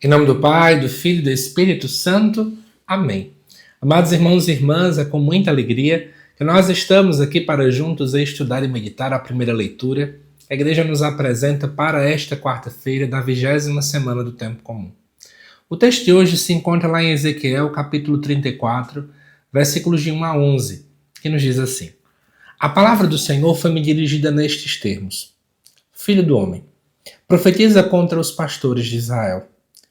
Em nome do Pai, do Filho e do Espírito Santo. Amém. Amados irmãos e irmãs, é com muita alegria que nós estamos aqui para juntos estudar e meditar a primeira leitura. A igreja nos apresenta para esta quarta-feira da 20ª semana do Tempo Comum. O texto de hoje se encontra lá em Ezequiel, capítulo 34, versículos de 1 a 11, que nos diz assim: A palavra do Senhor foi-me dirigida nestes termos: Filho do homem, profetiza contra os pastores de Israel.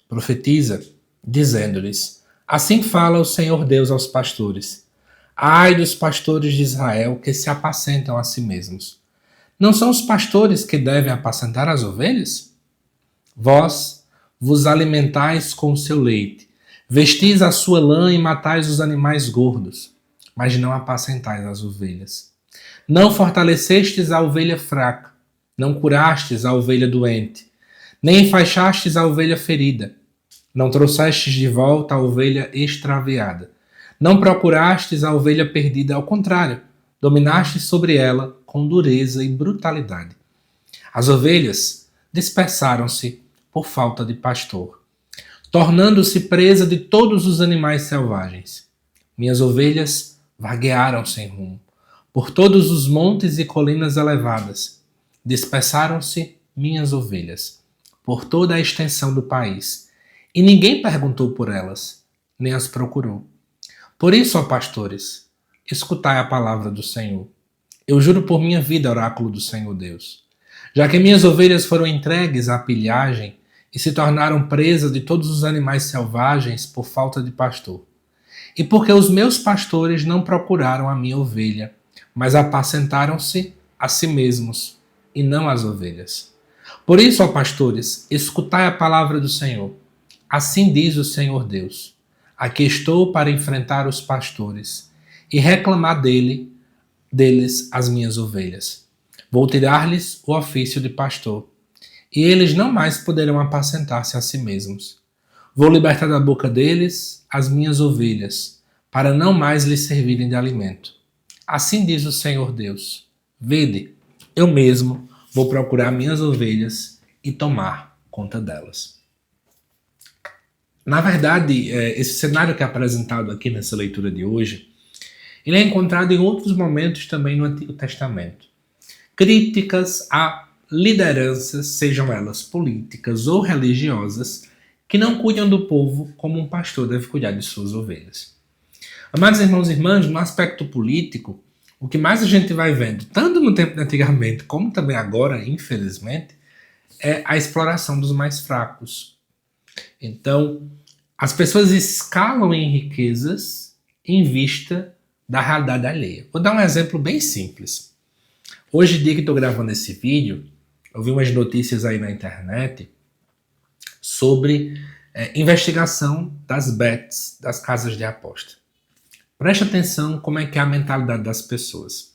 Profetiza, dizendo-lhes: Assim fala o Senhor Deus aos pastores. Ai dos pastores de Israel que se apacentam a si mesmos. Não são os pastores que devem apacentar as ovelhas? Vós vos alimentais com o seu leite, vestis a sua lã e matais os animais gordos, mas não apacentais as ovelhas. Não fortalecestes a ovelha fraca, não curastes a ovelha doente, nem enfaixastes a ovelha ferida, não trouxestes de volta a ovelha extraviada, não procurastes a ovelha perdida, ao contrário, dominastes sobre ela com dureza e brutalidade. As ovelhas dispersaram-se por falta de pastor, tornando-se presa de todos os animais selvagens. Minhas ovelhas vaguearam sem rumo, por todos os montes e colinas elevadas. Dispersaram-se minhas ovelhas por toda a extensão do país, e ninguém perguntou por elas, nem as procurou. Por isso, ó pastores, escutai a palavra do Senhor. Eu juro por minha vida, oráculo do Senhor Deus. Já que minhas ovelhas foram entregues à pilhagem e se tornaram presas de todos os animais selvagens por falta de pastor, e porque os meus pastores não procuraram a minha ovelha, mas apacentaram-se a si mesmos, e não as ovelhas. Por isso, ó pastores, escutai a palavra do Senhor. Assim diz o Senhor Deus: Aqui estou para enfrentar os pastores e reclamar deles as minhas ovelhas. Vou tirar-lhes o ofício de pastor, e eles não mais poderão apacentar-se a si mesmos. Vou libertar da boca deles as minhas ovelhas, para não mais lhes servirem de alimento. Assim diz o Senhor Deus: Vede, eu mesmo vou procurar minhas ovelhas e tomar conta delas. Na verdade, esse cenário que é apresentado aqui nessa leitura de hoje, ele é encontrado em outros momentos também no Antigo Testamento. Críticas a lideranças, sejam elas políticas ou religiosas, que não cuidam do povo como um pastor deve cuidar de suas ovelhas. Amados irmãos e irmãs, no aspecto político, o que mais a gente vai vendo, tanto no tempo de antigamente como também agora, infelizmente, é a exploração dos mais fracos. Então, as pessoas escalam em riquezas em vista da realidade alheia. Vou dar um exemplo bem simples. Hoje, dia que estou gravando esse vídeo, eu vi umas notícias aí na internet sobre investigação das bets, das casas de aposta. Preste atenção como é que é a mentalidade das pessoas.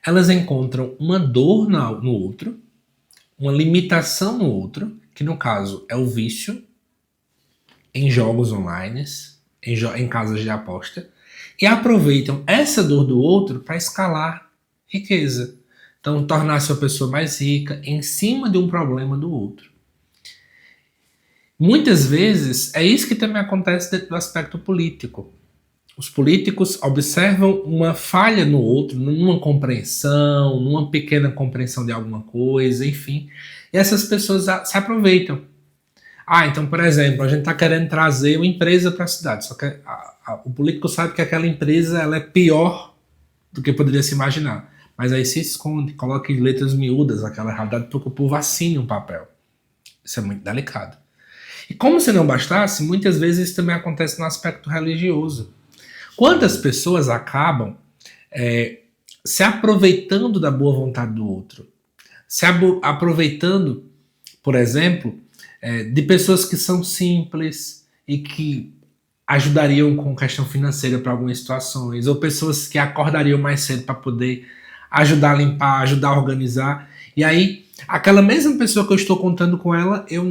Elas encontram uma dor no outro, uma limitação no outro, que no caso é o vício em jogos online, em casas de aposta, e aproveitam essa dor do outro para escalar riqueza. Então, tornar-se uma pessoa mais rica em cima de um problema do outro. Muitas vezes é isso que também acontece dentro do aspecto político. Os políticos observam uma falha no outro, numa compreensão, numa pequena compreensão de alguma coisa, enfim. E essas pessoas se aproveitam. Então, por exemplo, a gente está querendo trazer uma empresa para a cidade, só que o político sabe que aquela empresa ela é pior do que poderia se imaginar. Mas aí se esconde, coloca em letras miúdas aquela realidade para que o povo assine um papel. Isso é muito delicado. E como se não bastasse, muitas vezes isso também acontece no aspecto religioso. Quantas pessoas acabam se aproveitando da boa vontade do outro? Se aproveitando, por exemplo, de pessoas que são simples e que ajudariam com questão financeira para algumas situações, ou pessoas que acordariam mais cedo para poder ajudar a limpar, ajudar a organizar. E aí, aquela mesma pessoa que eu estou contando com ela, eu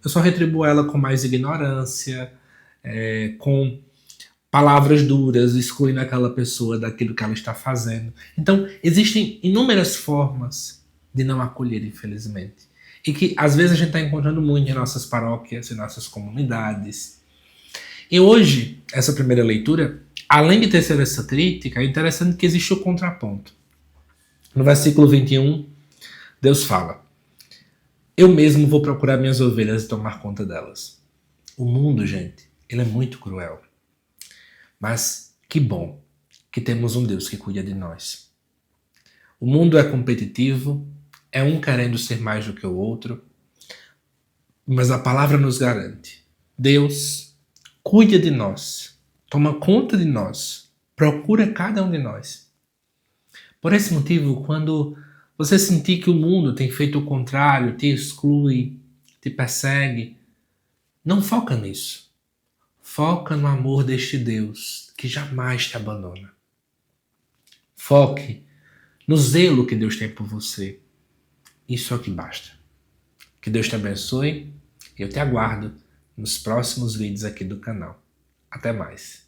só retribuo ela com mais ignorância, com palavras duras, excluindo aquela pessoa daquilo que ela está fazendo. Então, existem inúmeras formas de não acolher, infelizmente. e que às vezes a gente está encontrando muito em nossas paróquias, em nossas comunidades. E hoje, essa primeira leitura, além de ter sido essa crítica, é interessante que existe o contraponto. No versículo 21, Deus fala: eu mesmo vou procurar minhas ovelhas e tomar conta delas. O mundo, gente, ele é muito cruel. Mas que bom que temos um Deus que cuida de nós. O mundo é competitivo, é um querendo ser mais do que o outro, mas a palavra nos garante: Deus cuida de nós, toma conta de nós, procura cada um de nós. Por esse motivo, quando você sentir que o mundo tem feito o contrário, te exclui, te persegue, não foca nisso. Foca no amor deste Deus que jamais te abandona. Foque no zelo que Deus tem por você. Isso é o que basta. Que Deus te abençoe e eu te aguardo nos próximos vídeos aqui do canal. Até mais.